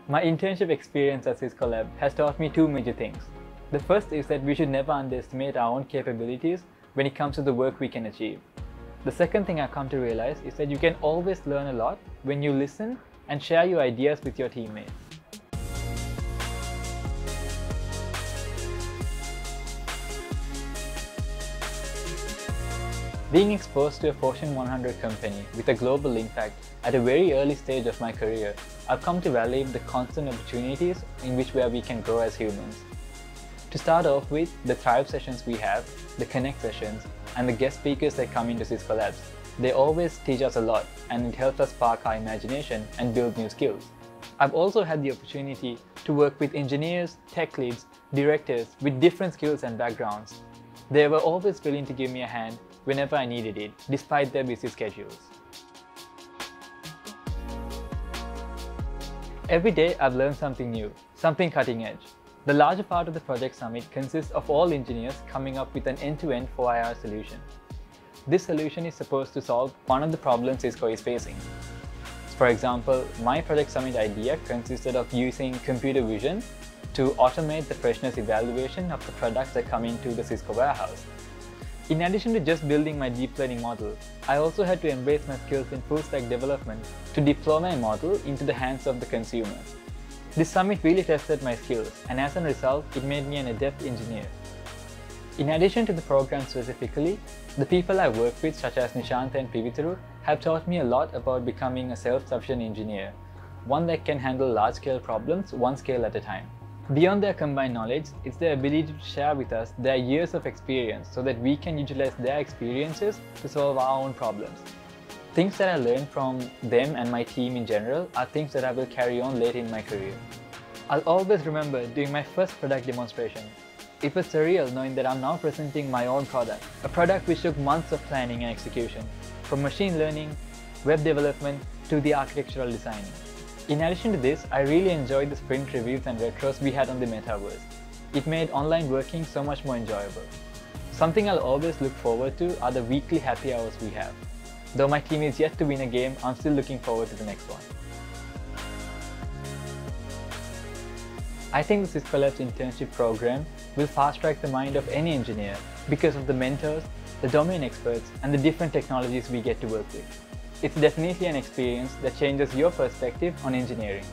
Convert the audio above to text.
My internship experience at Sysco LABS has taught me two major things. The first is that we should never underestimate our own capabilities when it comes to the work we can achieve. The second thing I've come to realize is that you can always learn a lot when you listen and share your ideas with your teammates. Being exposed to a Fortune 100 company with a global impact at a very early stage of my career, I've come to value the constant opportunities in which we can grow as humans. To start off with, the Thrive sessions we have, the Connect sessions, and the guest speakers that come into Sysco LABS, they always teach us a lot and it helps us spark our imagination and build new skills. I've also had the opportunity to work with engineers, tech leads, directors with different skills and backgrounds. They were always willing to give me a hand whenever I needed it, despite their busy schedules. Every day I've learned something new, something cutting edge. The larger part of the Project Summit consists of all engineers coming up with an end-to-end 4IR solution. This solution is supposed to solve one of the problems Cisco is facing. For example, my Project Summit idea consisted of using computer vision to automate the freshness evaluation of the products that come into the Cisco warehouse. In addition to just building my deep learning model, I also had to embrace my skills in full stack development to deploy my model into the hands of the consumer. This summit really tested my skills, and as a result, it made me an adept engineer. In addition to the program specifically, the people I work with, such as Nishant and Pivitharu, have taught me a lot about becoming a self-sufficient engineer, one that can handle large-scale problems one scale at a time. Beyond their combined knowledge, it's their ability to share with us their years of experience so that we can utilize their experiences to solve our own problems. Things that I learned from them and my team in general are things that I will carry on later in my career. I'll always remember doing my first product demonstration. It was surreal knowing that I'm now presenting my own product, a product which took months of planning and execution, from machine learning, web development, to the architectural designing. In addition to this, I really enjoyed the sprint reviews and retros we had on the metaverse. It made online working so much more enjoyable. Something I'll always look forward to are the weekly happy hours we have. Though my team is yet to win a game, I'm still looking forward to the next one. I think the Sysco LABS internship program will fast-track the mind of any engineer because of the mentors, the domain experts, and the different technologies we get to work with. It's definitely an experience that changes your perspective on engineering.